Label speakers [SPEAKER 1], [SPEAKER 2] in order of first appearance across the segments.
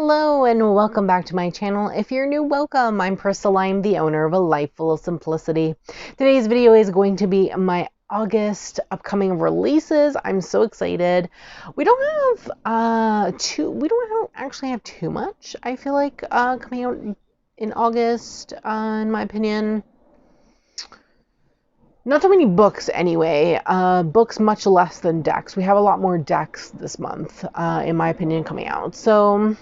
[SPEAKER 1] Hello and welcome back to my channel. If you're new, welcome. I'm Priscilla. I'm the owner of A Life Full of Simplicity. Today's video is going to be my August upcoming releases. I'm so excited. We don't actually have too much, I feel like, coming out in August, in my opinion. Not too many books anyway. Books much less than decks. We have a lot more decks this month, in my opinion, coming out. So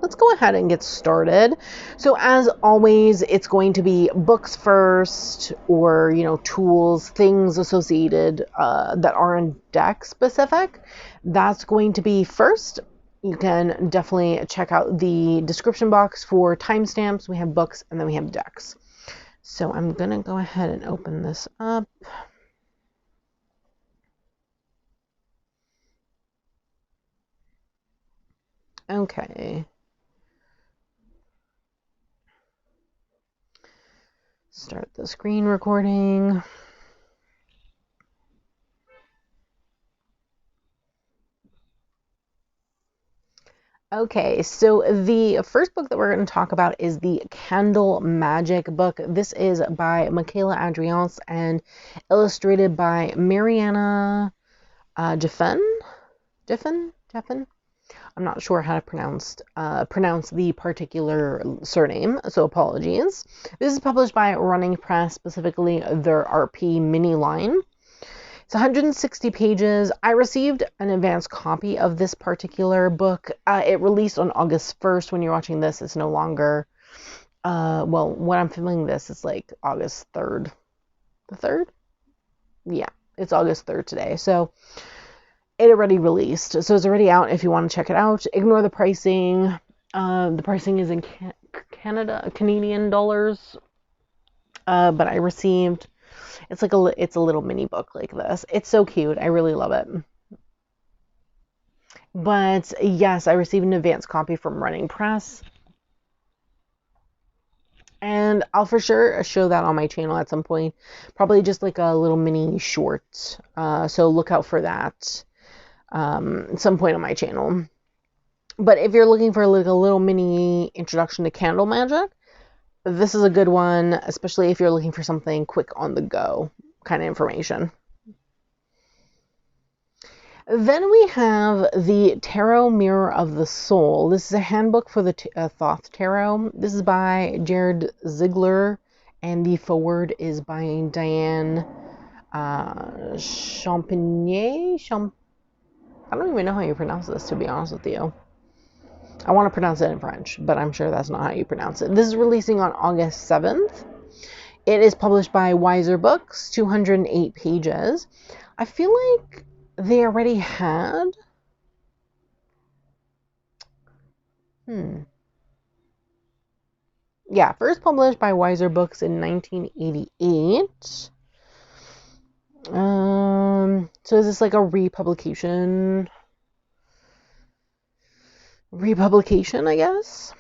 [SPEAKER 1] let's go ahead and get started. So as always, it's going to be books first, or, tools, things associated that aren't deck specific. That's going to be first. You can definitely check out the description box for timestamps. We have books and then we have decks. So I'm going to go ahead and open this up. Okay. Start the screen recording. Okay, so the first book that we're going to talk about is the Candle Magic book. This is by Michaela Adriance and illustrated by Mariana Jeffen. I'm not sure how to pronounce the particular surname, so apologies. This is published by Running Press, specifically their RP mini line. It's 160 pages. I received an advanced copy of this particular book. It released on August 1st. When you're watching this, it's no longer, well, when I'm filming this, it's like August 3rd. The 3rd? Yeah, it's August 3rd today. So it already released. So it's already out if you want to check it out. Ignore the pricing. The pricing is in Canadian dollars. But I received... It's a little mini book like this. It's so cute. I really love it. But yes, I received an advanced copy from Running Press. And I'll for sure show that on my channel at some point. Probably just like a little mini short. So look out for that at some point on my channel. But if you're looking for like a little mini introduction to candle magic, this is a good one, especially if you're looking for something quick on the go kind of information. Then we have the Tarot Mirror of the Soul. This is a handbook for the Thoth Tarot. This is by Jared Ziegler, and the foreword is by Diane Champigny. I don't even know how you pronounce this, to be honest with you. I want to pronounce it in French, but I'm sure that's not how you pronounce it. This is releasing on August 7th. It is published by Wiser Books, 208 pages. I feel like they already had... Yeah, first published by Wiser Books in 1988. So is this like a republication, I guess,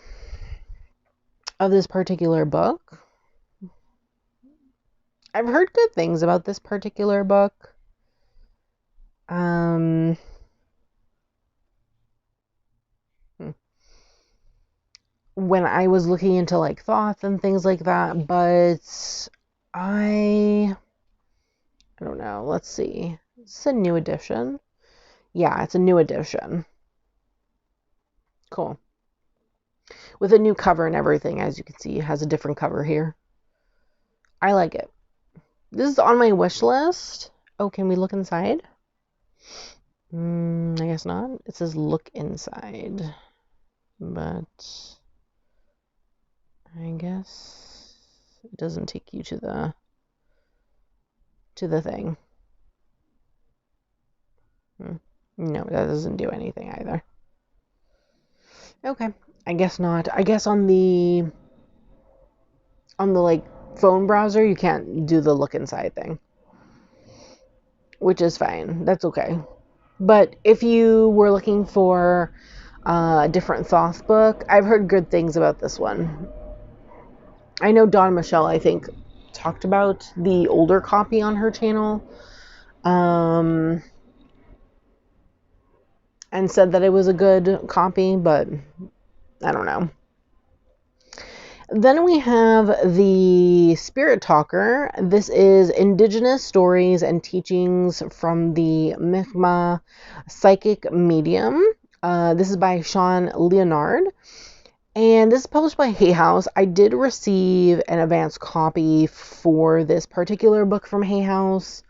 [SPEAKER 1] of this particular book? I've heard good things about this particular book. When I was looking into like Thoth and things like that, but I don't know. Let's see. It's a new edition. Yeah, it's a new edition. Cool. With a new cover and everything, as you can see, it has a different cover here. I like it. This is on my wish list. Oh, can we look inside? I guess not. It says look inside. But I guess it doesn't take you to the thing. No, that doesn't do anything either. Okay, I guess not. I guess on the like phone browser you can't do the look inside thing, which is fine. That's okay. But if you were looking for a different Thoth book, I've heard good things about this one. I know Dawn Michelle, I think, talked about the older copy on her channel. And said that it was a good copy, but I don't know. Then we have the Spirit Talker. This is Indigenous Stories and Teachings from the Mi'kmaq Psychic Medium. This is by Sean Leonard. And this is published by Hay House. I did receive an advance copy for this particular book from Hay House.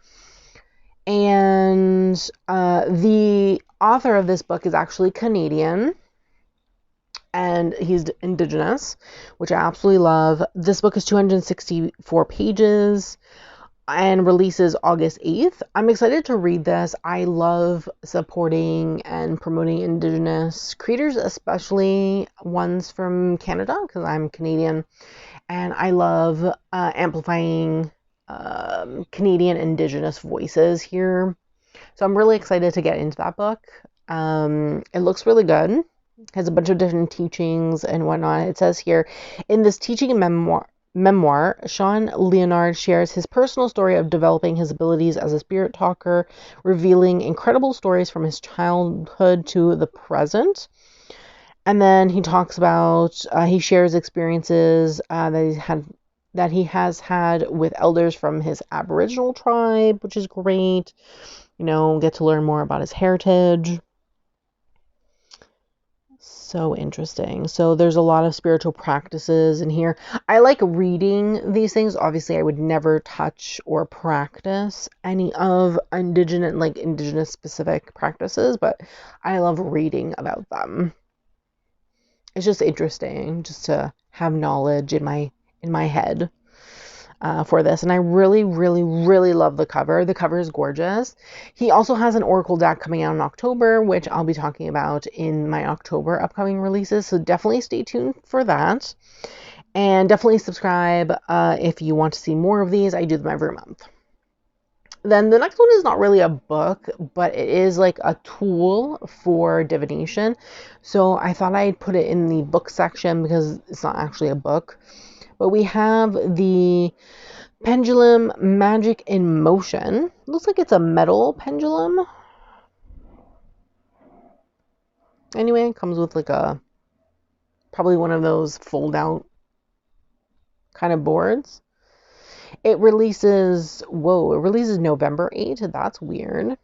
[SPEAKER 1] And the author of this book is actually Canadian. And he's Indigenous, which I absolutely love. This book is 264 pages and releases August 8th. I'm excited to read this. I love supporting and promoting Indigenous creators, especially ones from Canada, because I'm Canadian, and I love amplifying Canadian Indigenous voices here. So I'm really excited to get into that book. It looks really good. Has a bunch of different teachings and whatnot. It says here, in this teaching memoir, Sean Leonard shares his personal story of developing his abilities as a spirit talker, revealing incredible stories from his childhood to the present. And then he talks about, he shares experiences that he has had with elders from his Aboriginal tribe, which is great. Get to learn more about his heritage. So interesting. So there's a lot of spiritual practices in here. I like reading these things. Obviously, I would never touch or practice any of indigenous specific practices, but I love reading about them. It's just interesting just to have knowledge in my head. For this, and I really, really, really love the cover. The cover is gorgeous. He also has an Oracle deck coming out in October, which I'll be talking about in my October upcoming releases, so definitely stay tuned for that. And definitely subscribe if you want to see more of these. I do them every month. Then the next one is not really a book, but it is like a tool for divination. So I thought I'd put it in the book section because it's not actually a book. But we have the Pendulum Magic in Motion. Looks like it's a metal pendulum. Anyway, it comes with like probably one of those fold out kind of boards. It releases November 8th. That's weird.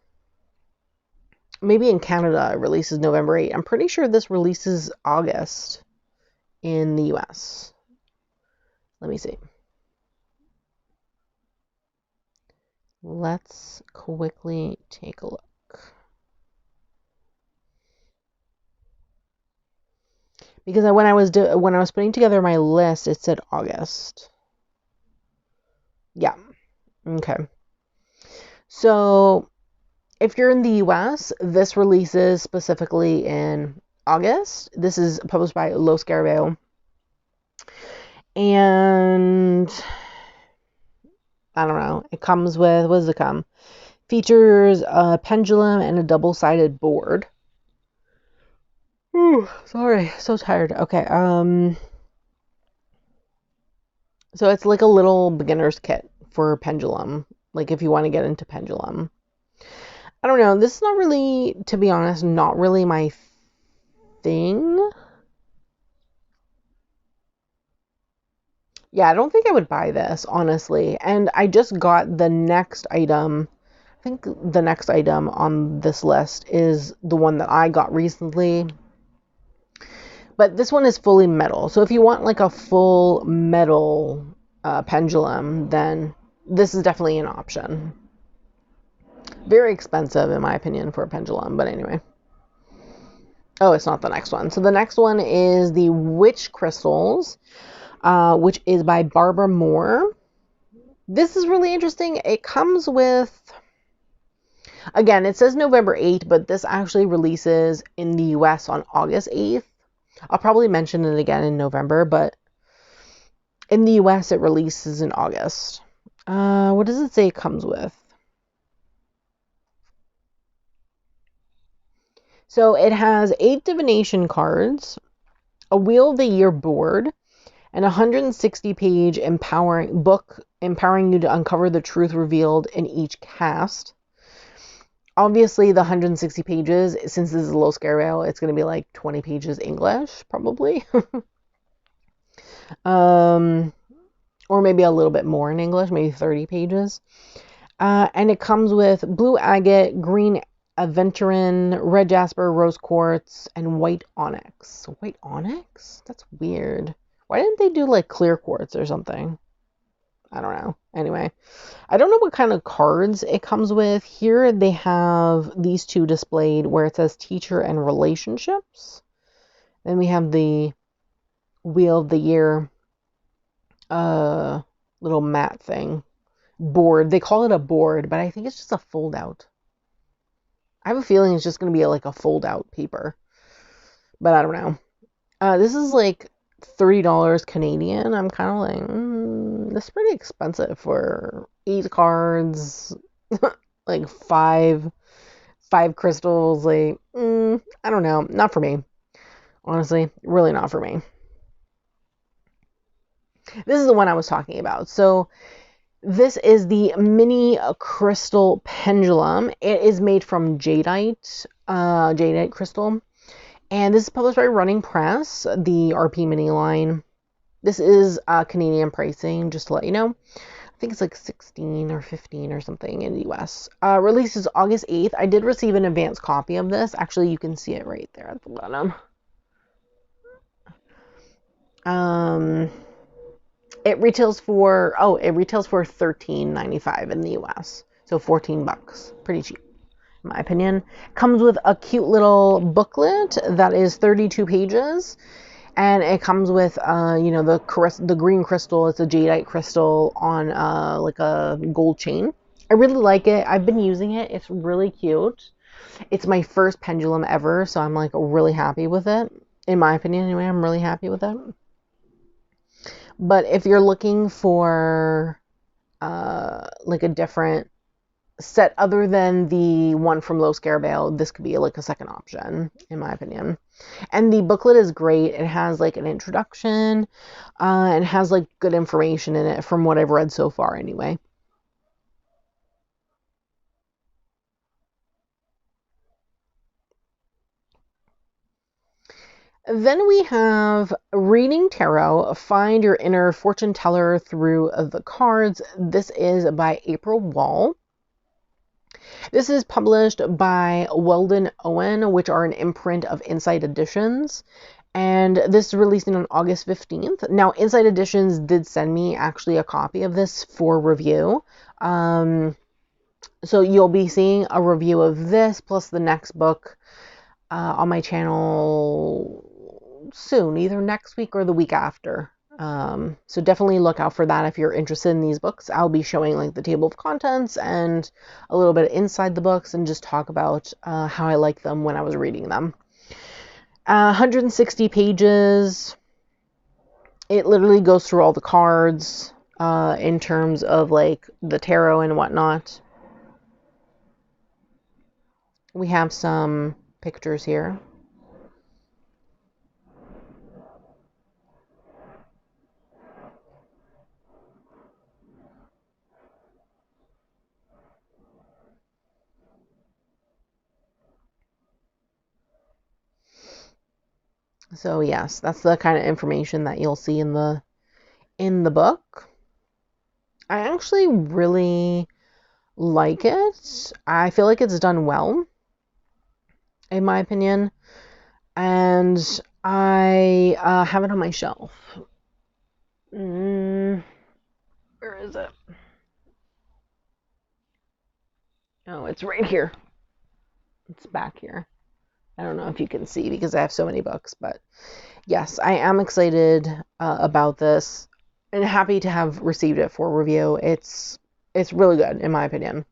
[SPEAKER 1] Maybe in Canada it releases November 8th. I'm pretty sure this releases August in the US. Let me see. Let's quickly take a look. Because when I was putting together my list, it said August. Yeah. Okay. So if you're in the US, this releases specifically in August. This is published by Los Garibay. And I don't know. It comes with, what does it come? Features a pendulum and a double-sided board. Ooh, sorry, so tired. Okay, so it's like a little beginner's kit for pendulum, like if you want to get into pendulum. I don't know, this is not really, to be honest, not really my thing. Yeah, I don't think I would buy this, honestly. And I just got the next item. I think the next item on this list is the one that I got recently. But this one is fully metal. So if you want like a full metal pendulum, then this is definitely an option. Very expensive, in my opinion, for a pendulum. But anyway. Oh, it's not the next one. So the next one is the Witch Crystals, which is by Barbara Moore. This is really interesting. It comes with, again, it says November 8th, but this actually releases in the US on August 8th. I'll probably mention it again in November, but in the US it releases in August. What does it say it comes with? So it has 8 divination cards, a Wheel of the Year board, and a 160-page empowering book empowering you to uncover the truth revealed in each cast. Obviously, the 160 pages, since this is a low scale rail, it's going to be like 20 pages English, probably. Or maybe a little bit more in English, maybe 30 pages. And it comes with blue agate, green aventurine, red jasper, rose quartz, and white onyx. White onyx? That's weird. Why didn't they do like clear quartz or something? I don't know. Anyway, I don't know what kind of cards it comes with. Here they have these two displayed where it says teacher and relationships. Then we have the wheel of the year little mat thing. Board. They call it a board, but I think it's just a fold out. I have a feeling it's just going to be like a fold out paper. But I don't know. This is like $30 Canadian. I'm kind of like, this is pretty expensive for 8 cards, like five crystals. Like, I don't know. Not for me. Honestly, really not for me. This is the one I was talking about. So this is the mini crystal pendulum. It is made from jadeite crystal. And this is published by Running Press, the RP mini line. This is Canadian pricing, just to let you know. I think it's like 16 or 15 or something in the US. Release is August 8th. I did receive an advance copy of this. Actually, you can see it right there at the bottom. It retails for $13.95 in the US. So $14. Pretty cheap, in my opinion. Comes with a cute little booklet that is 32 pages. And it comes with, the green crystal. It's a jadeite crystal on like a gold chain. I really like it. I've been using it. It's really cute. It's my first pendulum ever, so I'm like really happy with it. In my opinion, anyway, I'm really happy with it. But if you're looking for like a different set other than the one from Low Scale, this could be like a second option, in my opinion. And the booklet is great. It has like an introduction and has like good information in it from what I've read so far anyway. Then we have Reading Tarot, Find Your Inner Fortune Teller Through the Cards. This is by April Wall. This is published by Weldon Owen, which are an imprint of Insight Editions. And this is releasing on August 15th. Now, Insight Editions did send me actually a copy of this for review. So you'll be seeing a review of this plus the next book on my channel soon, either next week or the week after. So definitely look out for that if you're interested in these books. I'll be showing like the table of contents and a little bit inside the books and just talk about how I like them when I was reading them. 160 pages. It literally goes through all the cards in terms of like the tarot and whatnot. We have some pictures here. So yes, that's the kind of information that you'll see in the book. I actually really like it. I feel like it's done well, in my opinion. And I have it on my shelf. Where is it? Oh, it's right here. It's back here. I don't know if you can see because I have so many books, but yes, I am excited about this and happy to have received it for review. It's really good, in my opinion.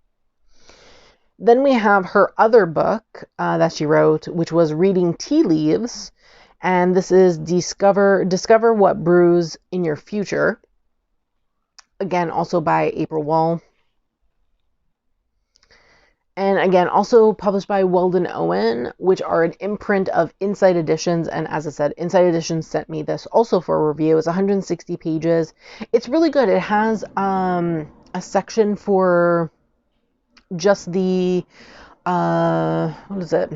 [SPEAKER 1] Then we have her other book that she wrote, which was Reading Tea Leaves, and this is Discover What Brews in Your Future. Again, also by April Wall. And again, also published by Weldon Owen, which are an imprint of Insight Editions. And as I said, Insight Editions sent me this also for a review. It's 160 pages. It's really good. It has a section for just the what is it?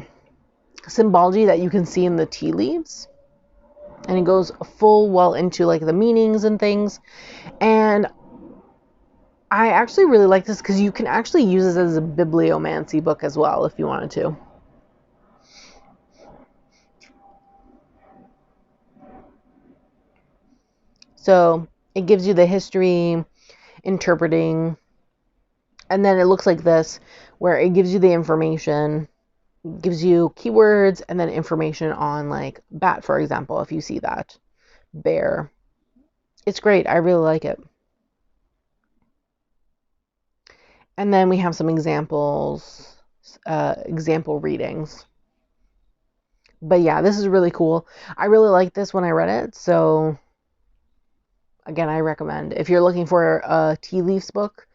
[SPEAKER 1] Symbology that you can see in the tea leaves. And it goes full well into like the meanings and things. And I actually really like this because you can actually use this as a bibliomancy book as well if you wanted to. So it gives you the history, interpreting, and then it looks like this, where it gives you the information, gives you keywords, and then information on like bat, for example, if you see that, bear. It's great. I really like it. And then we have some examples, example readings. But yeah, this is really cool. I really liked this when I read it. So again, I recommend. If you're looking for a tea leaves book,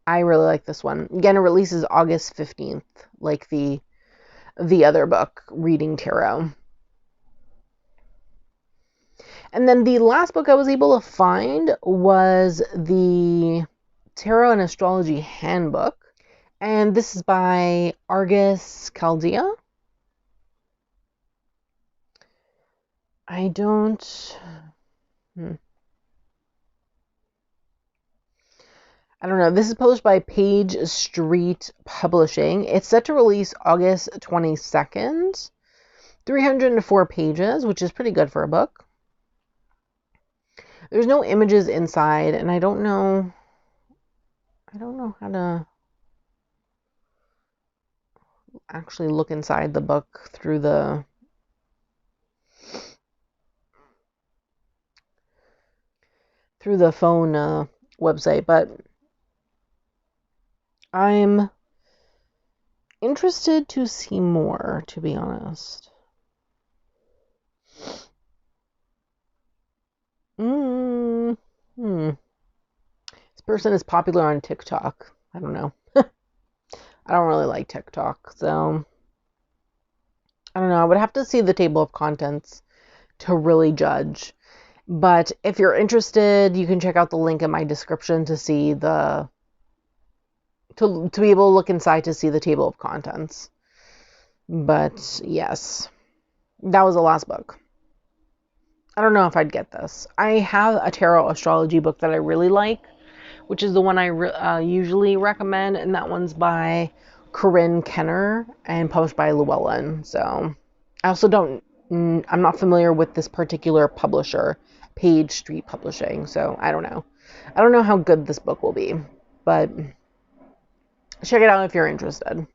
[SPEAKER 1] I really like this one. Again, it releases August 15th, like the other book, Reading Tarot. And then the last book I was able to find was the Tarot and Astrology Handbook. And this is by Argus Chaldea. I don't... I don't know. This is published by Page Street Publishing. It's set to release August 22nd. 304 pages, which is pretty good for a book. There's no images inside, and I don't know how to actually look inside the book through the phone website, but I'm interested to see more, to be honest. This person is popular on TikTok. I don't know. I don't really like TikTok, so I don't know. I would have to see the table of contents to really judge. But if you're interested, you can check out the link in my description to see to be able to look inside to see the table of contents. But yes, that was the last book. I don't know if I'd get this. I have a tarot astrology book that I really like, which is the one I usually recommend, and that one's by Corinne Kenner and published by Llewellyn. So I also I'm not familiar with this particular publisher, Page Street Publishing, so I don't know. I don't know how good this book will be, but check it out if you're interested.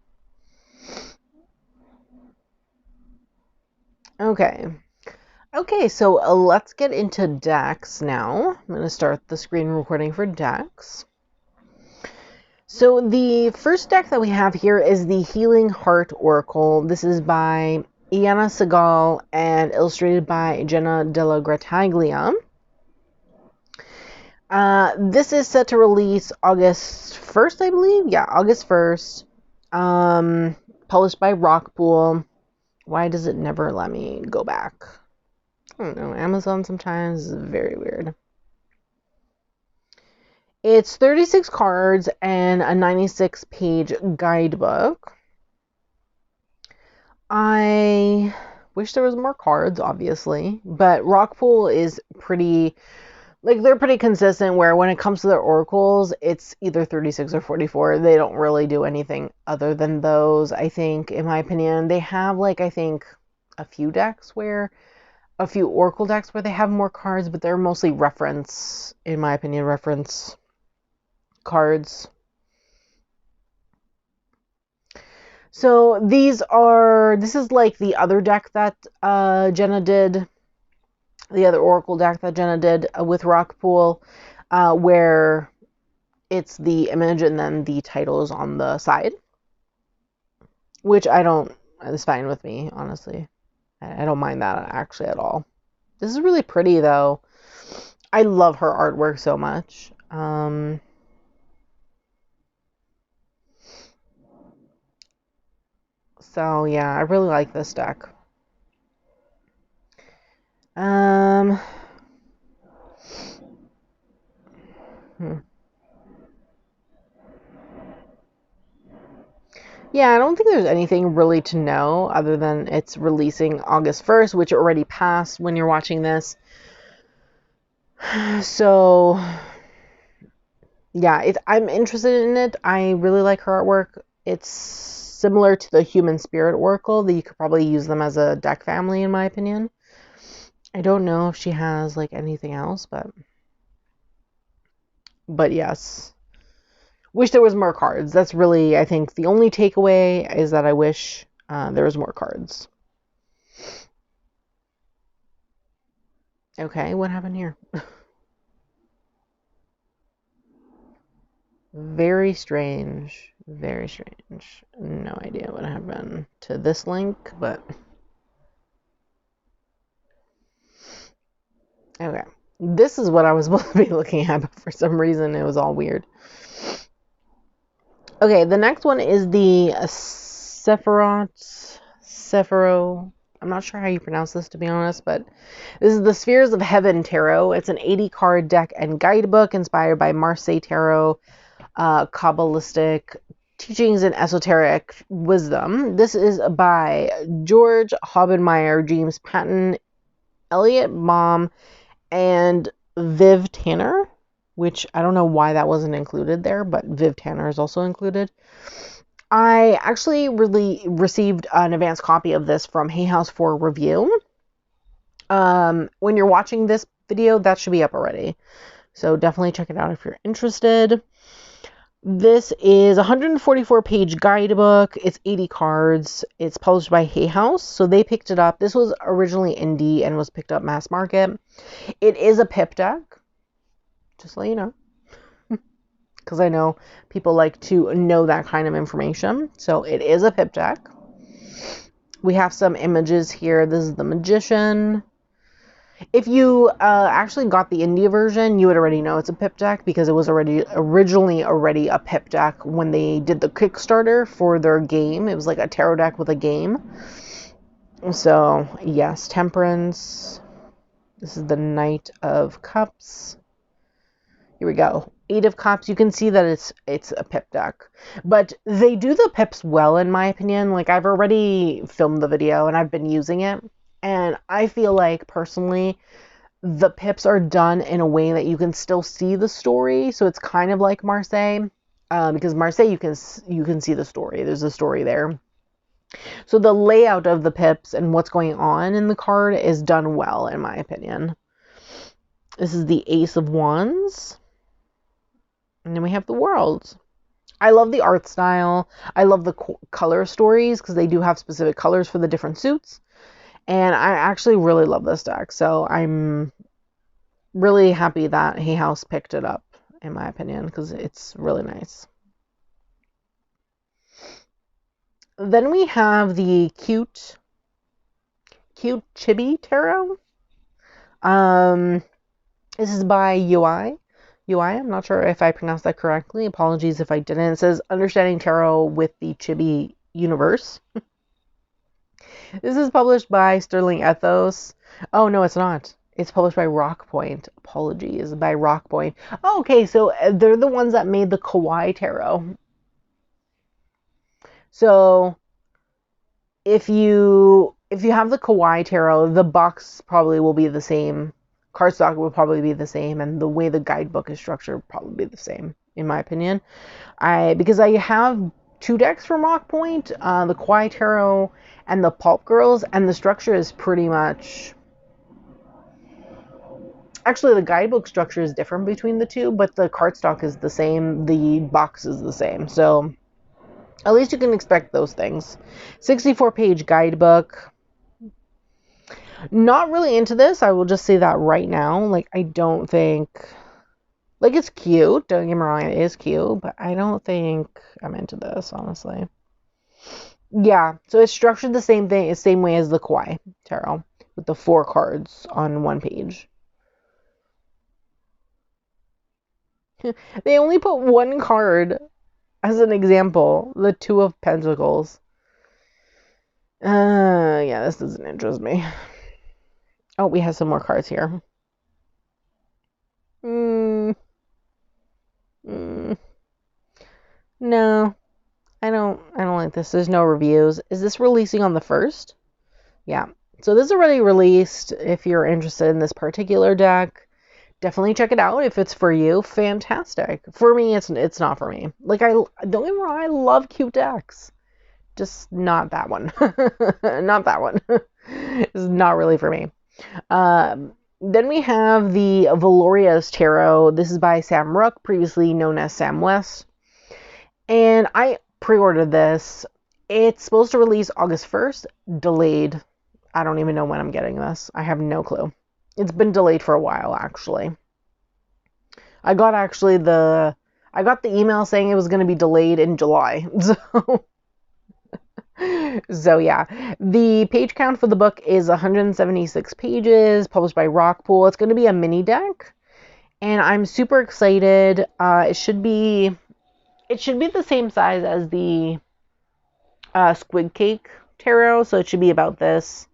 [SPEAKER 1] Okay, so let's get into decks now. I'm going to start the screen recording for decks. So the first deck that we have here is the Healing Heart Oracle. This is by Iana Segal and illustrated by Jenna Della Grataglia. This is set to release August 1st, I believe. Yeah, August 1st. Published by Rockpool. Why does it never let me go back? I don't know. Amazon sometimes is very weird. It's 36 cards and a 96-page guidebook. I wish there was more cards, obviously, but Rockpool is pretty, like, they're pretty consistent where when it comes to their oracles, it's either 36 or 44. They don't really do anything other than those, I think, in my opinion. They have, like, I think, a few oracle decks where they have more cards, but they're mostly in my opinion, reference cards. So this is like the other deck that Jenna did, the other oracle deck that Jenna did with Rockpool, where it's the image and then the title is on the side, which it's fine with me, honestly. I don't mind that actually at all. This is really pretty though. I love her artwork so much. So yeah, I really like this deck. Yeah, I don't think there's anything really to know other than it's releasing August 1st, which already passed when you're watching this. So, yeah, I'm interested in it. I really like her artwork. It's similar to the Human Spirit Oracle, that you could probably use them as a deck family, in my opinion. I don't know if she has like anything else, but yes. Wish there was more cards. That's really, I think, the only takeaway is that I wish there was more cards. Okay, what happened here? Very strange. Very strange. No idea what happened to this link, but okay. This is what I was supposed to be looking at, but for some reason it was all weird. Okay, the next one is the Sephiro. I'm not sure how you pronounce this, to be honest, but this is the Spheres of Heaven Tarot. It's an 80-card deck and guidebook inspired by Marseille Tarot, Kabbalistic teachings and esoteric wisdom. This is by George Hobbenmeyer, James Patton, Elliot Baum, and Viv Tanner, which I don't know why that wasn't included there, but Viv Tanner is also included. I actually really received an advanced copy of this from Hay House for review. When you're watching this video, that should be up already. So definitely check it out if you're interested. This is a 144-page guidebook. It's 80 cards. It's published by Hay House, so they picked it up. This was originally indie and was picked up mass market. It is a pip deck, just to let you know, because I know people like to know that kind of information. So it is a pip deck. We have some images here. This is the Magician. If you actually got the India version, you would already know it's a pip deck because it was originally a pip deck when they did the Kickstarter for their game. It was like a tarot deck with a game. So, yes, Temperance. This is the Knight of Cups. Here we go. 8 of Cups. You can see that it's a pip deck. But they do the pips well, in my opinion. Like, I've already filmed the video and I've been using it. And I feel like, personally, the pips are done in a way that you can still see the story. So it's kind of like Marseille. Because Marseille, you can see the story. There's a story there. So the layout of the pips and what's going on in the card is done well, in my opinion. This is the Ace of Wands. And then we have the World. I love the art style. I love the color stories because they do have specific colors for the different suits. And I actually really love this deck. So I'm really happy that Hay House picked it up, in my opinion, because it's really nice. Then we have the cute Chibi Tarot. This is by UI. I'm not sure if I pronounced that correctly. Apologies if I didn't. It says Understanding Tarot with the Chibi Universe. This is published by Sterling Ethos. Oh, no, it's not. It's published by Rockpoint. Apologies, by Rockpoint. Oh, okay, so they're the ones that made the Kawaii Tarot. So if you have the Kawaii Tarot, the box probably will be the same. Cardstock will probably be the same, and the way the guidebook is structured will probably be the same, in my opinion. Because I have 2 decks from Rockpoint, the Kawaii Tarot and the Pulp Girls, and the structure is pretty much... Actually, the guidebook structure is different between the two, but the cardstock is the same, the box is the same, so at least you can expect those things. 64-page guidebook. Not really into this, I will just say that right now. Like, I don't think... Like, it's cute, don't get me wrong, it is cute, but I don't think I'm into this, honestly. Yeah, so it's structured the same way as the Kawaii Tarot, with the 4 cards on 1 page. They only put 1 card as an example, the 2 of Pentacles. Yeah, this doesn't interest me. Oh, we have some more cards here. No, I don't like this. There's no reviews. Is this releasing on the 1st? Yeah. So this is already released. If you're interested in this particular deck, definitely check it out. If it's for you, fantastic. For me, it's not for me. Like, I don't get me wrong, I love cute decks. Just not that one. Not that one. It's not really for me. Then we have the Valoria's Tarot. This is by Sam Rook, previously known as Sam West. And I pre-ordered this. It's supposed to release August 1st. Delayed. I don't even know when I'm getting this. I have no clue. It's been delayed for a while, actually. I got the email saying it was going to be delayed in July. So yeah, the page count for the book is 176 pages, published by Rockpool. It's going to be a mini deck, and I'm super excited. It should be the same size as the Squid Cake Tarot, so it should be about this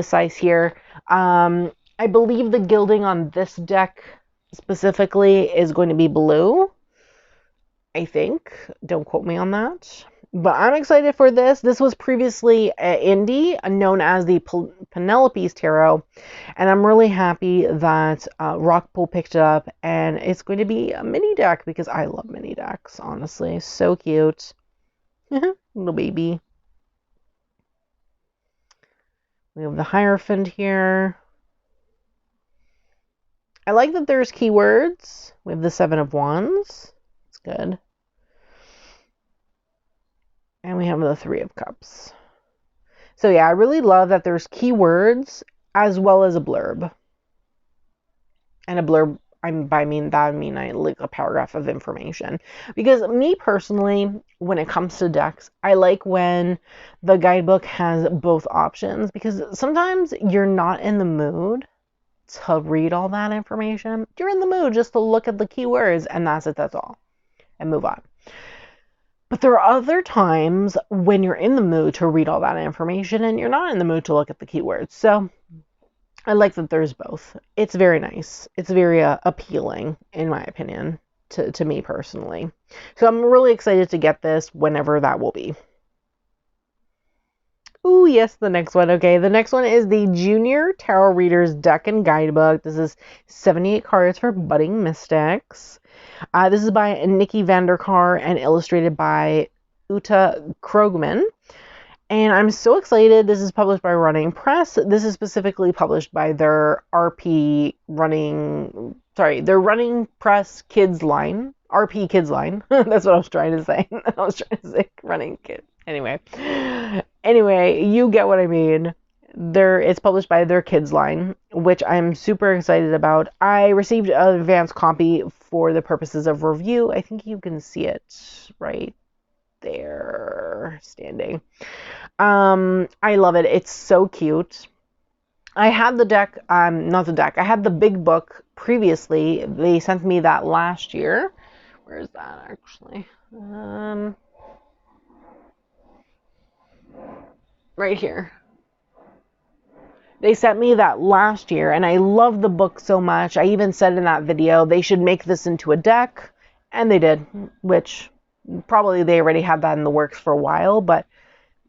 [SPEAKER 1] size here. I believe the gilding on this deck specifically is going to be blue. I think. Don't quote me on that. But I'm excited for this. This was previously indie, known as the Penelope's Tarot. And I'm really happy that Rockpool picked it up. And it's going to be a mini deck because I love mini decks, honestly. So cute. Little baby. We have the Hierophant here. I like that there's keywords. We have the Seven of Wands. It's good. And we have the Three of Cups. So yeah, I really love that there's keywords as well as a blurb. And a blurb, I mean I like a paragraph of information. Because me personally, when it comes to decks, I like when the guidebook has both options. Because sometimes you're not in the mood to read all that information. You're in the mood just to look at the keywords and that's it, that's all. And move on. But there are other times when you're in the mood to read all that information and you're not in the mood to look at the keywords. So I like that there's both. It's very nice. It's very appealing, in my opinion, to me personally. So I'm really excited to get this whenever that will be. Ooh, yes, the next one. Okay, the next one is the Junior Tarot Readers Deck and Guidebook. This is 78 cards for budding mystics. This is by Nikki Vanderkar and illustrated by Uta Krogman. And I'm so excited. This is published by Running Press. This is specifically published by their Running Press Kids line. RP Kids line. That's what I was trying to say. I was trying to say Running Kid. Anyway, you get what I mean. It's published by their kids line, which I'm super excited about. I received an advanced copy for the purposes of review. I think you can see it right there standing. I love it. It's so cute. I had the deck, not the deck. I had the big book previously. They sent me that last year. Where is that actually? Right here. They sent me that last year, and I love the book so much. I even said in that video they should make this into a deck, and they did, which probably they already had that in the works for a while, but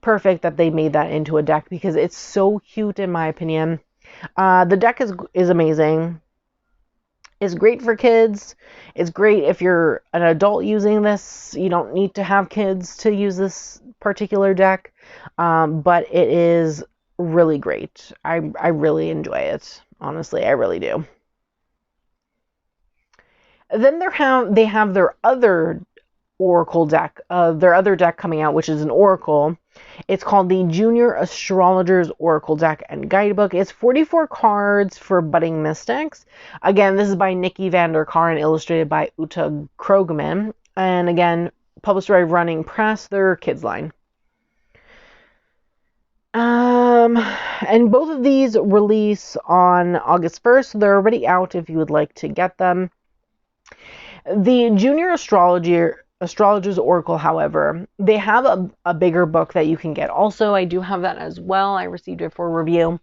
[SPEAKER 1] perfect that they made that into a deck because it's so cute in my opinion. The deck is amazing. It's great for kids. It's great if you're an adult using this. You don't need to have kids to use this particular deck, but it is really great. I really enjoy it. Honestly, I really do. Then they have their other Oracle deck, their other deck coming out, which is an Oracle. It's called the Junior Astrologers Oracle Deck and Guidebook. It's 44 cards for budding mystics. Again, this is by Nikki Vanderkar and illustrated by Uta Krogman. And again, published by Running Press, their kids line. And both of these release on August 1st. So they're already out if you would like to get them. The Junior Astrologers Oracle, however, they have a bigger book that you can get. Also, I do have that as well. I received it for review.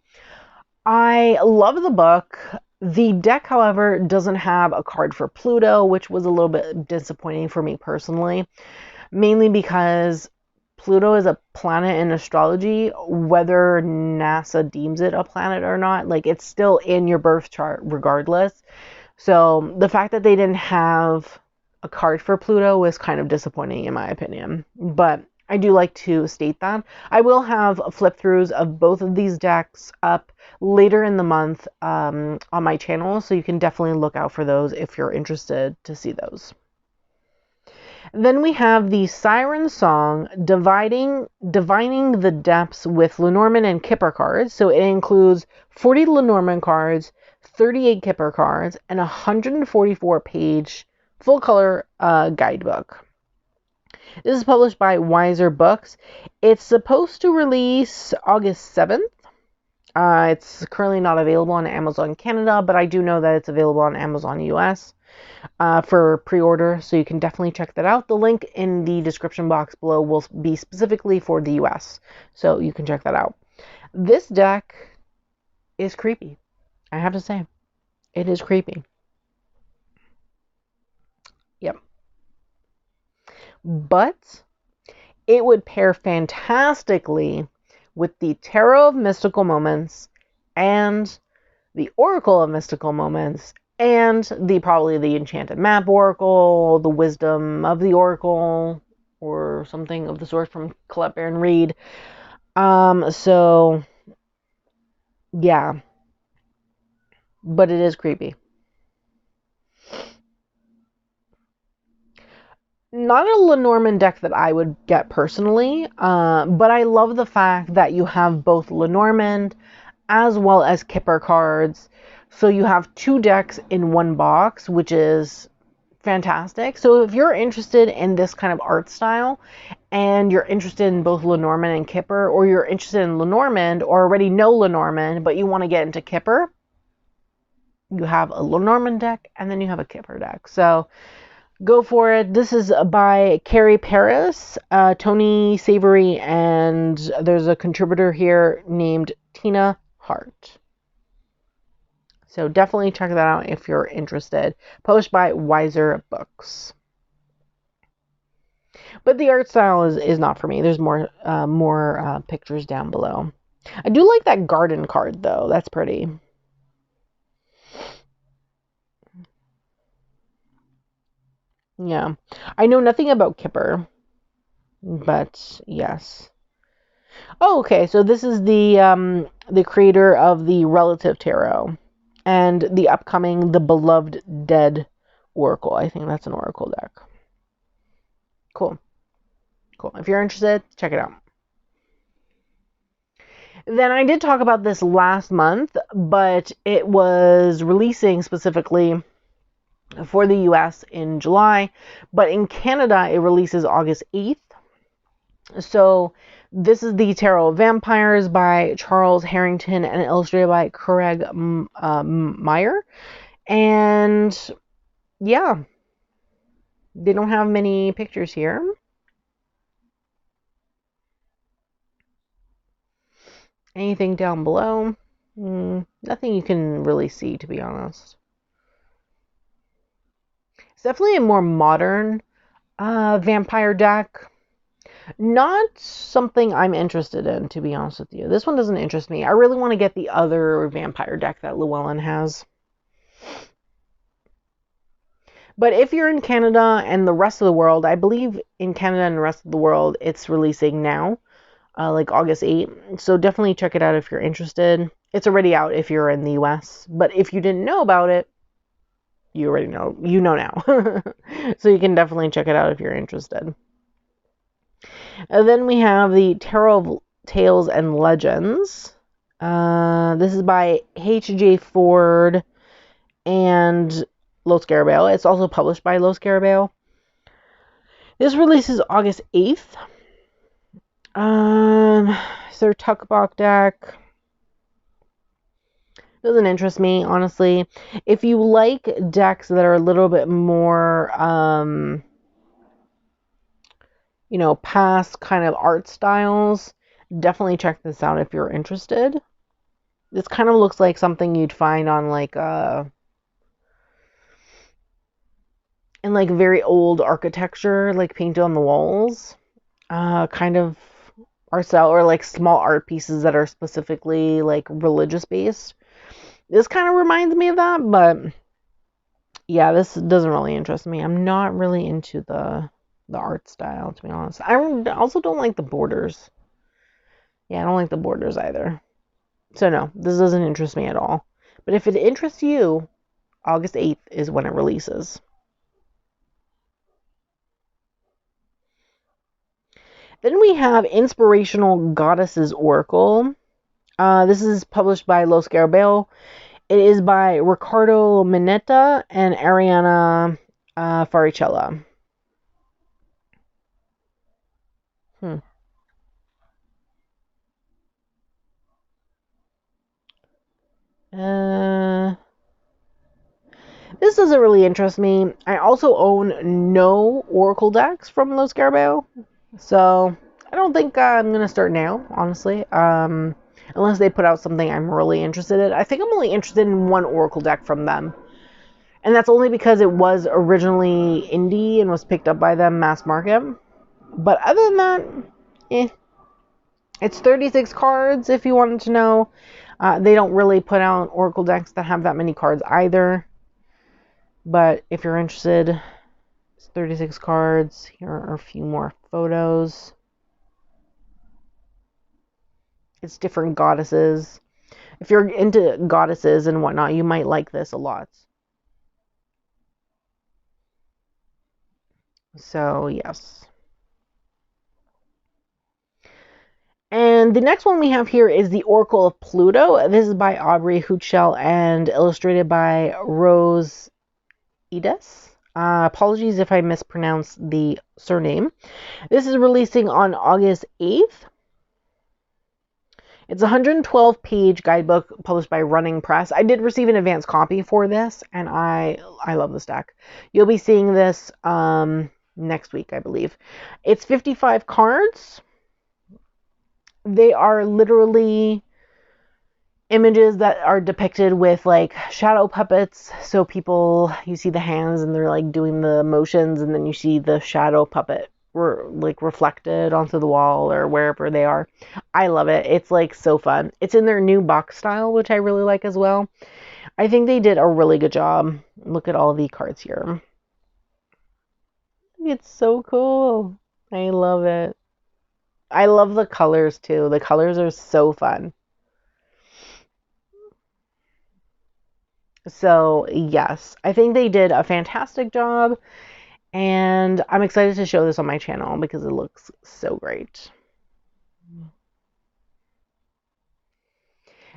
[SPEAKER 1] I love the book. The deck, however, doesn't have a card for Pluto, which was a little bit disappointing for me personally. mainly because Pluto is a planet in astrology, whether NASA deems it a planet or not. Like, it's still in your birth chart regardless. So the fact that they didn't have a card for Pluto was kind of disappointing in my opinion. But I do like to state that. I will have flip throughs of both of these decks up later in the month on my channel, so you can definitely look out for those if you're interested to see those. Then we have the Siren Song Divining the Depths with Lenormand and Kipper cards. So it includes 40 Lenormand cards, 38 Kipper cards, and a 144-page full color guidebook. This is published by Wiser Books. It's supposed to release August 7th. It's currently not available on Amazon Canada, but I do know that it's available on Amazon US for pre-order, so you can definitely check that out. The link in the description box below will be specifically for the US, so you can check that out. This deck is creepy. I have to say, it is creepy. Yep. But it would pair fantastically with the Tarot of Mystical Moments and the Oracle of Mystical Moments and probably the Enchanted Map Oracle, the Wisdom of the Oracle, or something of the sort from Colette Baron Reed. So yeah, but it is creepy. Not a Lenormand deck that I would get personally, but I love the fact that you have both Lenormand as well as Kipper cards. So you have two decks in one box, which is fantastic. So if you're interested in this kind of art style and you're interested in both Lenormand and Kipper, or you're interested in Lenormand or already know Lenormand but you want to get into Kipper, you have a Lenormand deck and then you have a Kipper deck. So go for it. This is by Carrie Paris, Tony Savory, and there's a contributor here named Tina Hart. So definitely check that out if you're interested. Published by Wiser Books. But the art style is not for me. There's more pictures down below. I do like that garden card though. That's pretty. Yeah. I know nothing about Kipper, but yes. Oh, okay. So this is the creator of the Relative Tarot and the upcoming The Beloved Dead Oracle. I think that's an Oracle deck. Cool. Cool. If you're interested, check it out. Then I did talk about this last month, but it was releasing specifically for the US in July, but in Canada it releases August 8th. So this is the Tarot of Vampires by Charles Harrington and illustrated by Craig Meyer. And yeah, they don't have many pictures here. Anything down below? Nothing you can really see, to be honest. It's definitely a more modern vampire deck. Not something I'm interested in, to be honest with you. This one doesn't interest me. I really want to get the other vampire deck that Llewellyn has. But if you're in Canada and the rest of the world, I believe in Canada and the rest of the world, it's releasing now, like August 8th. So definitely check it out if you're interested. It's already out if you're in the US. But if you didn't know about it, you already know. You know now. So you can definitely check it out if you're interested. And then we have the Tarot of Tales and Legends. This is by H.J. Ford and Los Garibay. It's also published by Los Garibay. This releases August 8th. It's their Tuckbox deck. Doesn't interest me, honestly. If you like decks that are a little bit more, past kind of art styles, definitely check this out if you're interested. This kind of looks like something you'd find on like and like very old architecture, like painted on the walls, kind of art style, or like small art pieces that are specifically like religious based. This kind of reminds me of that, but yeah, this doesn't really interest me. I'm not really into the art style, to be honest. I also don't like the borders. Yeah, I don't like the borders either. So no, this doesn't interest me at all. But if it interests you, August 8th is when it releases. Then we have Inspirational Goddesses Oracle. This is published by Los Garabel. It is by Ricardo Mineta and Ariana Faricella. Hmm. This doesn't really interest me. I also own no Oracle decks from Los Garabel, so I don't think I'm gonna start now, honestly. Unless they put out something I'm really interested in. I think I'm only interested in one Oracle deck from them, and that's only because it was originally indie and was picked up by them mass market. But other than that, eh. It's 36 cards, if you wanted to know. They don't really put out Oracle decks that have that many cards either. But if you're interested, it's 36 cards. Here are a few more photos. It's different goddesses. If you're into goddesses and whatnot, you might like this a lot. So, yes. And the next one we have here is the Oracle of Pluto. This is by Aubrey Hootshell and illustrated by Rose Edis. Apologies if I mispronounce the surname. This is releasing on August 8th. It's a 112-page guidebook published by Running Press. I did receive an advance copy for this, and I love this deck. You'll be seeing this next week, I believe. It's 55 cards. They are literally images that are depicted with like shadow puppets. So you see the hands and they're like doing the motions, and then you see the shadow puppet like reflected onto the wall or wherever they are. I love it. It's like so fun. It's in their new box style, which I really like as well. I think they did a really good job. Look at all the cards here. It's so cool. I love it. I love the colors too. The colors are so fun. So, yes, I think they did a fantastic job, and I'm excited to show this on my channel because it looks so great.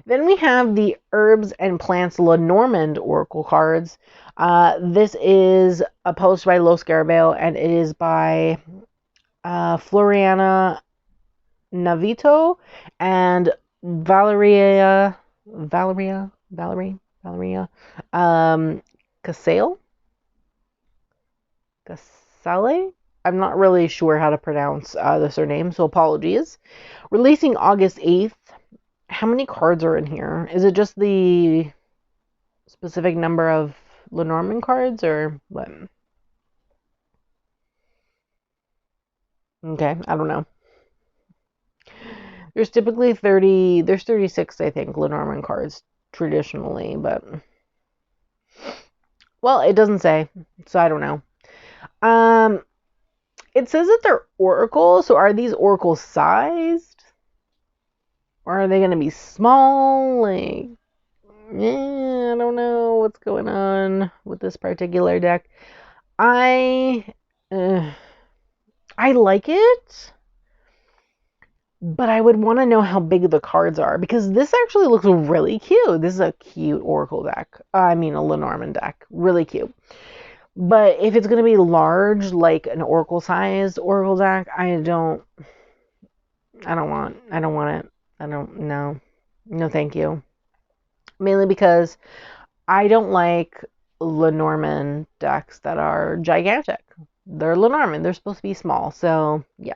[SPEAKER 1] Then we have the Herbs and Plants Lenormand Oracle cards. This is published by Los Garabel, and it is by Floriana Navito and Valerie Casale. I'm not really sure how to pronounce the surname, so apologies. Releasing August 8th. How many cards are in here? Is it just the specific number of Lenormand cards, or what? Okay, I don't know. There's typically 30, there's 36, I think, Lenormand cards traditionally, but well, it doesn't say, so I don't know. It says that they're oracle, so are these oracle sized? Or are they going to be small? Like, I don't know what's going on with this particular deck. I like it, but I would want to know how big the cards are, because this actually looks really cute. This is a cute oracle deck. I mean, a Lenormand deck. Really cute. But if it's going to be large, like an oracle-sized oracle deck, I don't want it. No, thank you. Mainly because I don't like Lenormand decks that are gigantic. They're Lenormand. They're supposed to be small. So, yeah.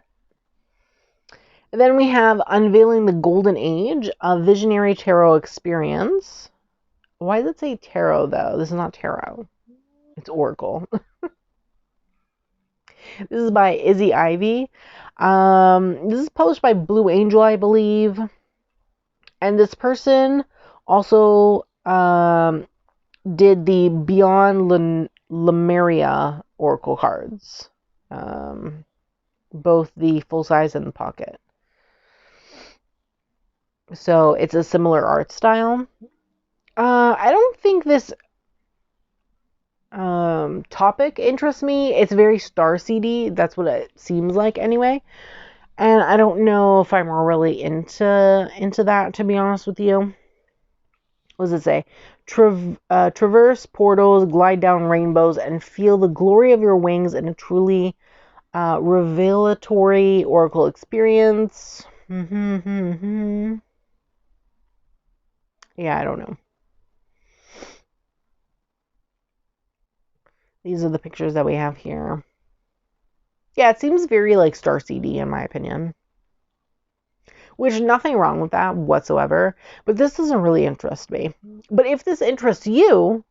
[SPEAKER 1] And then we have Unveiling the Golden Age, a Visionary Tarot Experience. Why does it say tarot, though? This is not tarot. It's oracle. This is by Izzy Ivy. This is published by Blue Angel, I believe. And this person also did the Beyond Lemuria Oracle cards. Both the full size and the pocket. So it's a similar art style. I don't think this topic interests me. It's very Starseedy. That's what it seems like anyway. And I don't know if I'm really into that, to be honest with you. What does it say? Traverse portals, glide down rainbows, and feel the glory of your wings in a truly revelatory oracle experience. Yeah, I don't know. These are the pictures that we have here. Yeah, it seems very like Starseedy in my opinion. Which, nothing wrong with that whatsoever. But this doesn't really interest me. But if this interests you,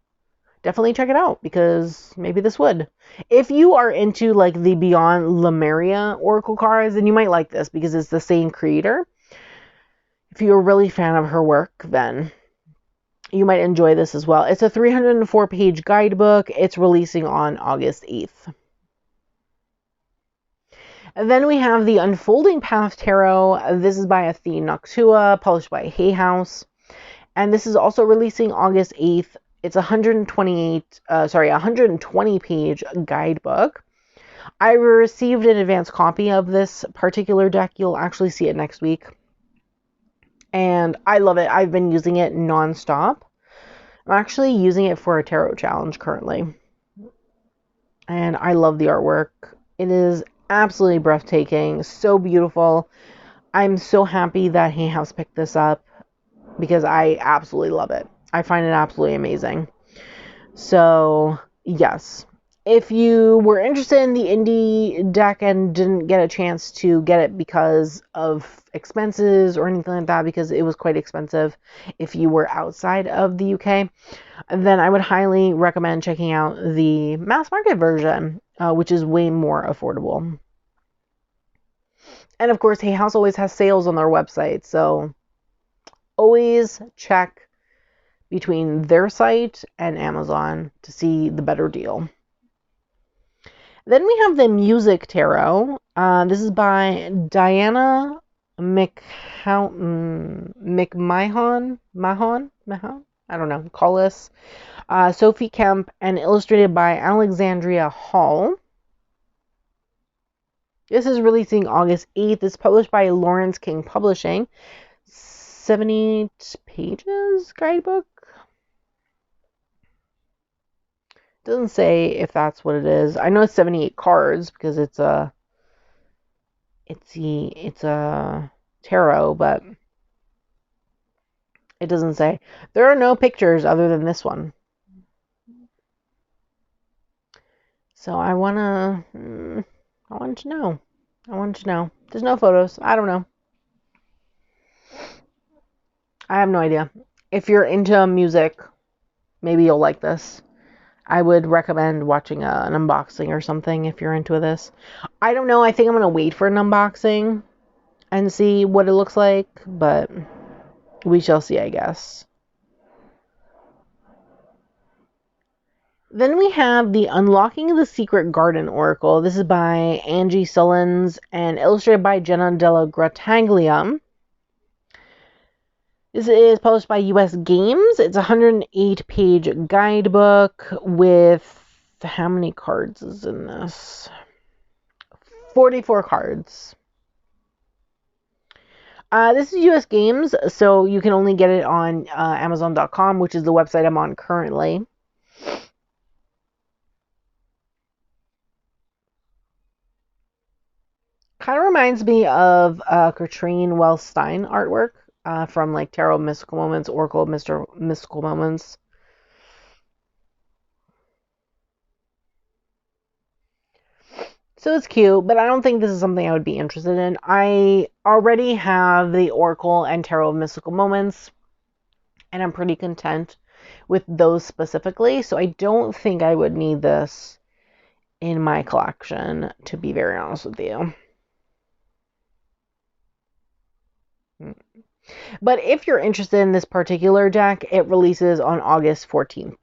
[SPEAKER 1] definitely check it out, because maybe this would. If you are into like the Beyond Lemuria Oracle cards, then you might like this because it's the same creator. If you're a really fan of her work, then you might enjoy this as well. It's a 304-page guidebook. It's releasing on August 8th. And then we have the Unfolding Path Tarot. This is by Athene Noctua, published by Hay House. And this is also releasing August 8th. It's a 120-page guidebook. I received an advance copy of this particular deck. You'll actually see it next week. And I love it. I've been using it nonstop. I'm actually using it for a tarot challenge currently. And I love the artwork. It is absolutely breathtaking. So beautiful. I'm so happy that Hay House picked this up because I absolutely love it. I find it absolutely amazing. So, yes. If you were interested in the indie deck and didn't get a chance to get it because of expenses or anything like that, because it was quite expensive if you were outside of the UK, then I would highly recommend checking out the mass market version, which is way more affordable. And of course, Hay House always has sales on their website, so always check between their site and Amazon to see the better deal. Then we have the Music Tarot. This is by Diana McMahon. I don't know. Collis, Sophie Kemp, and illustrated by Alexandria Hall. This is releasing August 8th. It's published by Lawrence King Publishing. 78 pages guidebook. Doesn't say if that's what it is. I know it's 78 cards because it's a tarot, but it doesn't say. There are no pictures other than this one. So I want to know. There's no photos. I don't know. I have no idea. If you're into music, maybe you'll like this. I would recommend watching an unboxing or something if you're into this. I don't know. I think I'm going to wait for an unboxing and see what it looks like, but we shall see, I guess. Then we have the Unlocking the Secret Garden Oracle. This is by Angie Sullins and illustrated by Jenna Della Grataglia. This is published by US Games. It's a 108-page guidebook with... How many cards is in this? 44 cards. This is US Games, so you can only get it on Amazon.com, which is the website I'm on currently. Kind of reminds me of Katrine Wells-Stein artwork from like Tarot Mystical Moments, Oracle Mystical Moments. So it's cute, but I don't think this is something I would be interested in. I already have the Oracle and Tarot Mystical Moments, and I'm pretty content with those specifically, so I don't think I would need this in my collection, to be very honest with you. But if you're interested in this particular deck, it releases on August 14th.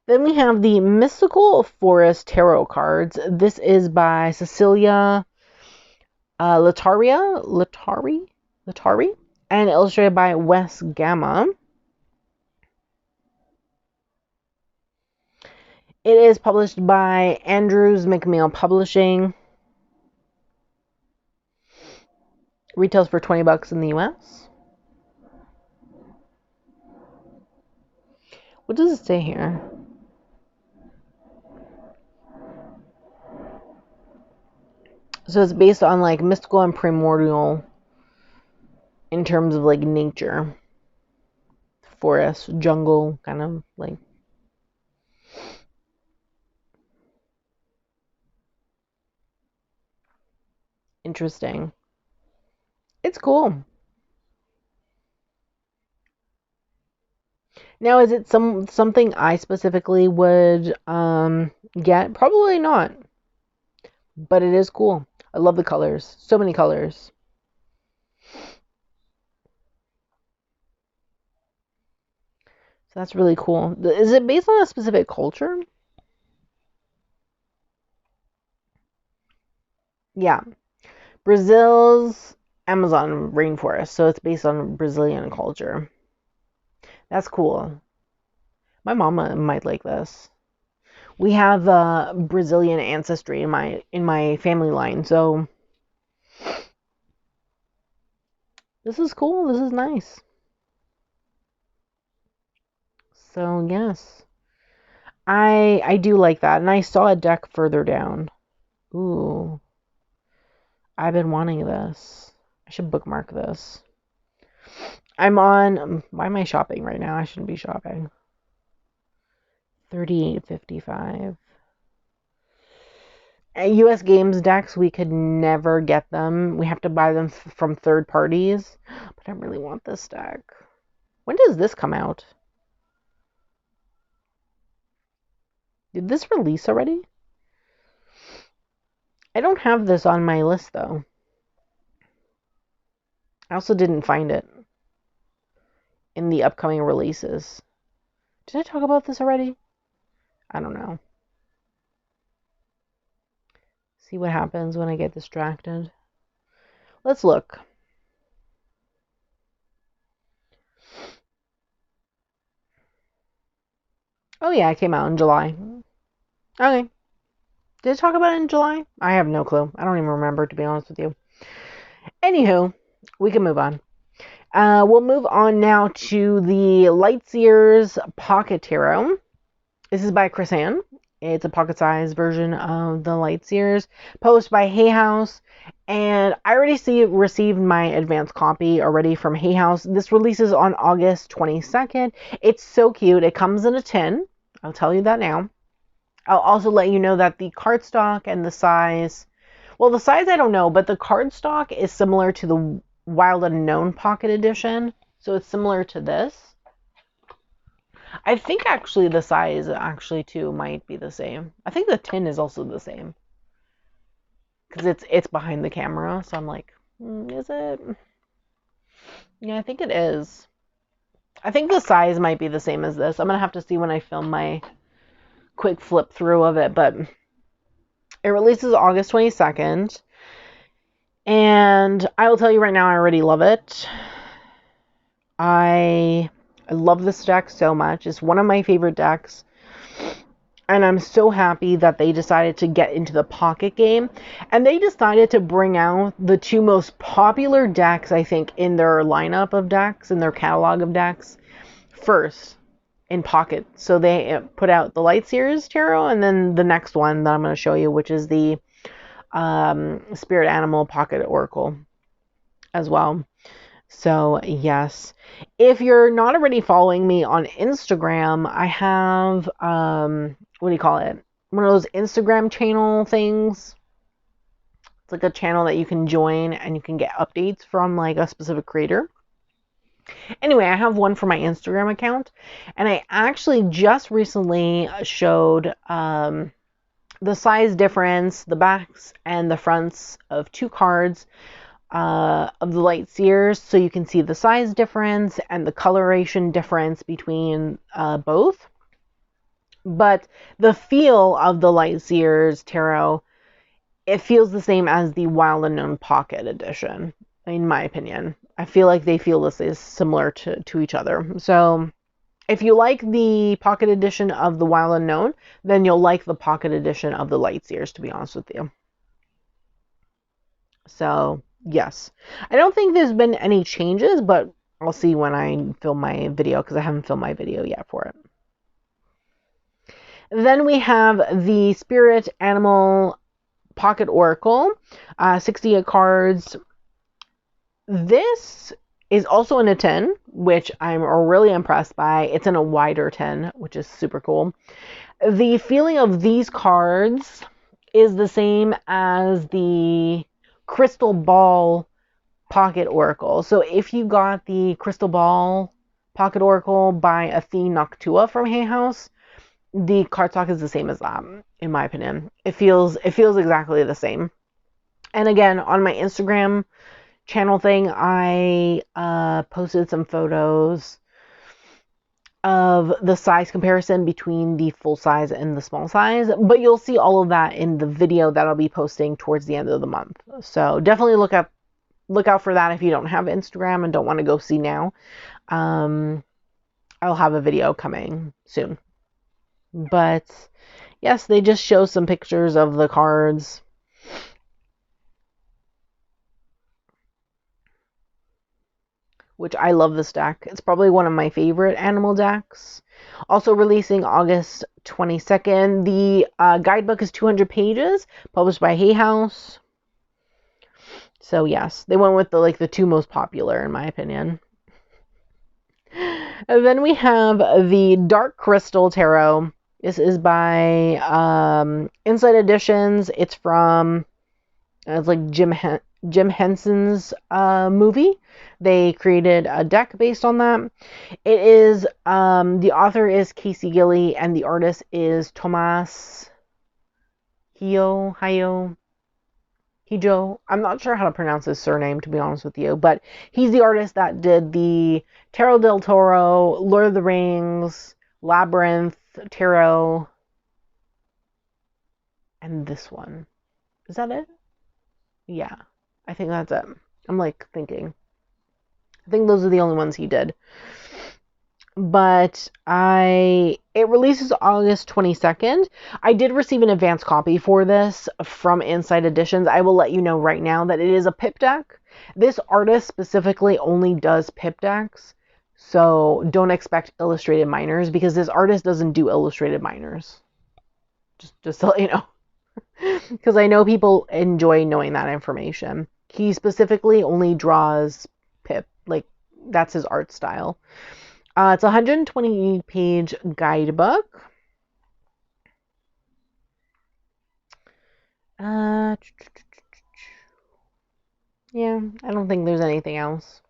[SPEAKER 1] Then we have the Mystical Forest Tarot cards. This is by Cecilia Latari, and illustrated by Wes Gamma. It is published by Andrews McMeel Publishing. Retails for $20 in the US. What does it say here? So it's based on like mystical and primordial in terms of like nature, forest, jungle, kind of like. Interesting. It's cool. Now, is it something I specifically would get? Probably not. But it is cool. I love the colors. So many colors. So that's really cool. Is it based on a specific culture? Yeah. Brazil's Amazon rainforest. So it's based on Brazilian culture. That's cool. My mama might like this. We have Brazilian ancestry in my family line, so this is cool. This is nice. So yes, I do like that, and I saw a deck further down. Ooh, I've been wanting this. I should bookmark this. I'm on. Why am I shopping right now? I shouldn't be shopping. 38.55. US Games decks, we could never get them. We have to buy them from third parties. But I really want this deck. When does this come out? Did this release already? I don't have this on my list, though. I also didn't find it in the upcoming releases. Did I talk about this already? I don't know. See what happens when I get distracted. Let's look. Oh yeah, it came out in July. Okay. Did I talk about it in July? I have no clue. I don't even remember, to be honest with you. Anywho, we can move on. We'll move on now to the Lightseers Pocket Tarot. This is by Chris Ann. It's a pocket-sized version of the Lightseers, published by Hay House. And I already received my advanced copy already from Hay House. This releases on August 22nd. It's so cute. It comes in a tin. I'll tell you that now. I'll also let you know that the cardstock and the size, well, the size I don't know, but the cardstock is similar to the Wild Unknown Pocket Edition. So it's similar to this. I think actually the size actually too might be the same. I think the tin is also the same. Because it's behind the camera, so I'm like, is it? Yeah, I think it is. I think the size might be the same as this. I'm going to have to see when I film my quick flip through of it, but it releases August 22nd. And I will tell you right now, I already love it. I love this deck so much. It's one of my favorite decks. And I'm so happy that they decided to get into the pocket game. And they decided to bring out the two most popular decks, I think, in their lineup of decks, in their catalog of decks, first in pocket. So they put out the Lightseers Tarot, and then the next one that I'm going to show you, which is the Spirit Animal Pocket Oracle as well. So yes, if you're not already following me on Instagram, I have what do you call it? One of those Instagram channel things. It's like a channel that you can join and you can get updates from like a specific creator. Anyway, I have one for my Instagram account, and I actually just recently showed the size difference, the backs and the fronts of two cards of the light seers, so you can see the size difference and the coloration difference between both. But the feel of the light seers tarot, it feels the same as the Wild Unknown Pocket Edition, in my opinion. I feel like they feel this is similar to each other. So if you like the Pocket Edition of the Wild Unknown, then you'll like the Pocket Edition of the Light Seers, to be honest with you. So, yes. I don't think there's been any changes, but I'll see when I film my video, because I haven't filmed my video yet for it. Then we have the Spirit Animal Pocket Oracle, 68 cards. This is also in a 10, which I'm really impressed by. It's in a wider 10, which is super cool. The feeling of these cards is the same as the Crystal Ball Pocket Oracle. So if you got the Crystal Ball Pocket Oracle by Athene Noctua from Hay House, the cardstock is the same as that, in my opinion. It feels exactly the same. And again, on my Instagram channel thing, I posted some photos of the size comparison between the full size and the small size, but you'll see all of that in the video that I'll be posting towards the end of the month. So definitely look out for that if you don't have Instagram and don't want to go see now. I'll have a video coming soon. But yes, they just show some pictures of the cards. Which I love this deck. It's probably one of my favorite animal decks. Also releasing August 22nd. The guidebook is 200 pages, published by Hay House. So yes, they went with the two most popular in my opinion. And then we have the Dark Crystal Tarot. This is by Inside Editions. It's from like Jim Henson's movie. They created a deck based on that. It is the author is Casey Gilly and the artist is Tomas Hijo. I'm not sure how to pronounce his surname, to be honest with you, but he's the artist that did the Tarot del Toro, Lord of the Rings, Labyrinth, Tarot, and this one. Is that it? Yeah, I think that's it. I'm thinking. I think those are the only ones he did. But it releases August 22nd. I did receive an advance copy for this from Inside Editions. I will let you know right now that it is a pip deck. This artist specifically only does pip decks. So don't expect illustrated minors, because this artist doesn't do illustrated minors. Just to let you know. Because I know people enjoy knowing that information. He specifically only draws pip. That's his art style. It's a 120-page guidebook. Yeah, I don't think there's anything else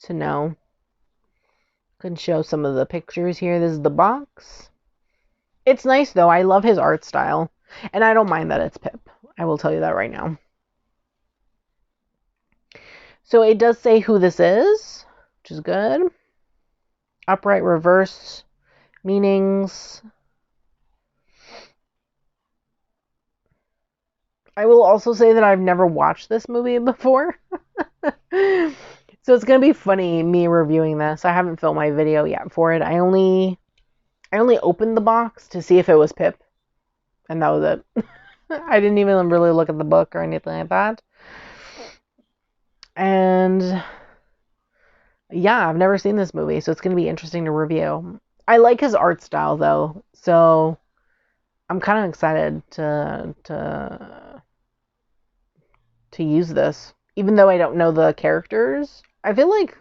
[SPEAKER 1] to know. Can show some of the pictures here. This is the box. It's nice though. I love his art style, and I don't mind that it's pip. I will tell you that right now. So it does say who this is, which is good. Upright reverse meanings. I will also say that I've never watched this movie before. So it's going to be funny me reviewing this. I haven't filmed my video yet for it. I only opened the box to see if it was pip, and that was it. I didn't even really look at the book or anything like that. And yeah, I've never seen this movie, so it's going to be interesting to review. I like his art style though, so I'm kind of excited to use this, even though I don't know the characters. I feel like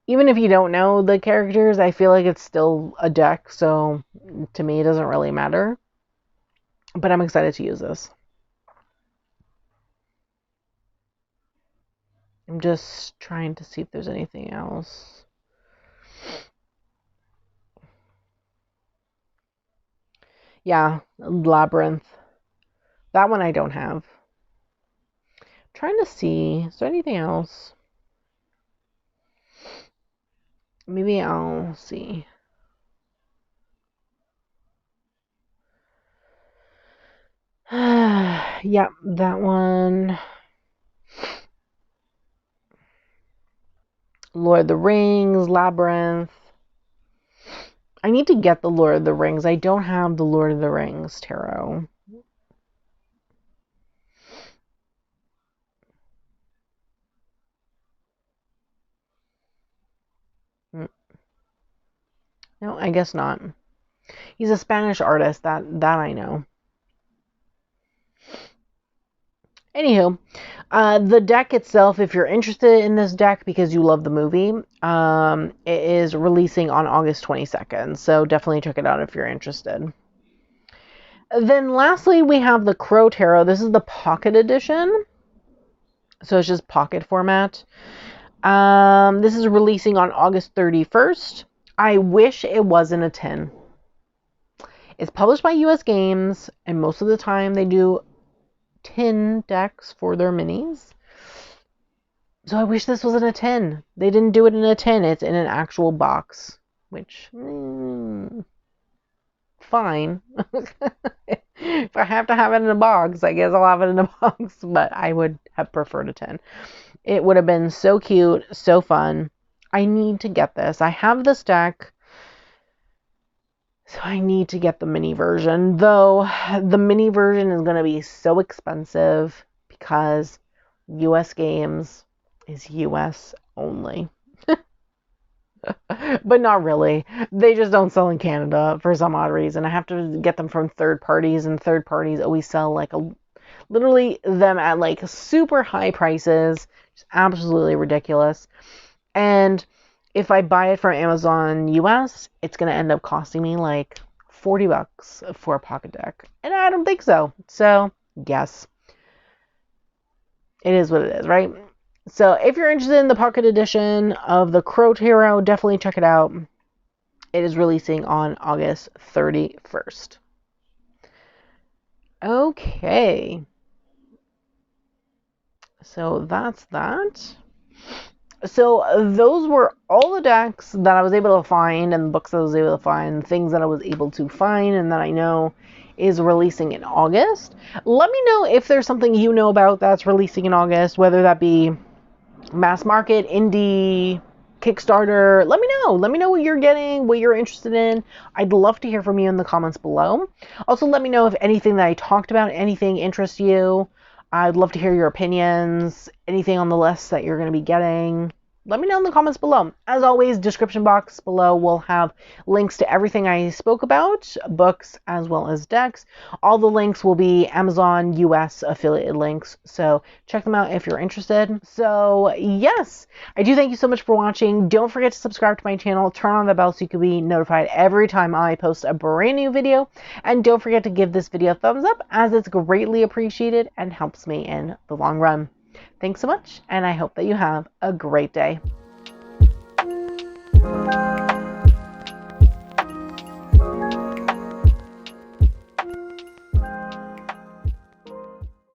[SPEAKER 1] even if you don't know the characters, I feel like it's still a deck, so to me it doesn't really matter. But I'm excited to use this. I'm just trying to see if there's anything else. Yeah, Labyrinth. That one I don't have. I'm trying to see. Is there anything else? Maybe I'll see. Yep, that one. Lord of the Rings, Labyrinth. I need to get the Lord of the Rings. I don't have the Lord of the Rings tarot. No, I guess not. He's a Spanish artist. That I know. Anywho, the deck itself, if you're interested in this deck because you love the movie, it is releasing on August 22nd. So definitely check it out if you're interested. Then lastly, we have the Crow Tarot. This is the pocket edition. So it's just pocket format. This is releasing on August 31st. I wish it wasn't a tin. It's published by US Games, and most of the time they do tin decks for their minis. So I wish this wasn't a tin. They didn't do it in a tin. It's in an actual box, which fine. If I have to have it in a box, I guess I'll have it in a box, but I would have preferred a tin. It would have been so cute, so fun. I need to get this. I have this deck, so I need to get the mini version, though the mini version is going to be so expensive because US Games is US only. But not really. They just don't sell in Canada for some odd reason. I have to get them from third parties, and third parties always sell like literally them at like super high prices. It's absolutely ridiculous. And if I buy it from Amazon US, it's going to end up costing me like $40 for a pocket deck. And I don't think so. So, yes. It is what it is, right? So, if you're interested in the pocket edition of the Crow Tarot, definitely check it out. It is releasing on August 31st. Okay. So, that's that. So those were all the decks that I was able to find and the books I was able to find, things that I was able to find and that I know is releasing in August. Let me know if there's something you know about that's releasing in August, whether that be mass market, indie, Kickstarter. Let me know. Let me know what you're getting, what you're interested in. I'd love to hear from you in the comments below. Also, let me know if anything that I talked about, anything interests you. I'd love to hear your opinions, anything on the list that you're going to be getting. Let me know in the comments below. As always, description box below will have links to everything I spoke about, books as well as decks. All the links will be Amazon US affiliated links, so check them out if you're interested. So yes, I do thank you so much for watching. Don't forget to subscribe to my channel, turn on the bell so you can be notified every time I post a brand new video, and don't forget to give this video a thumbs up as it's greatly appreciated and helps me in the long run. Thanks so much, and I hope that you have a great day.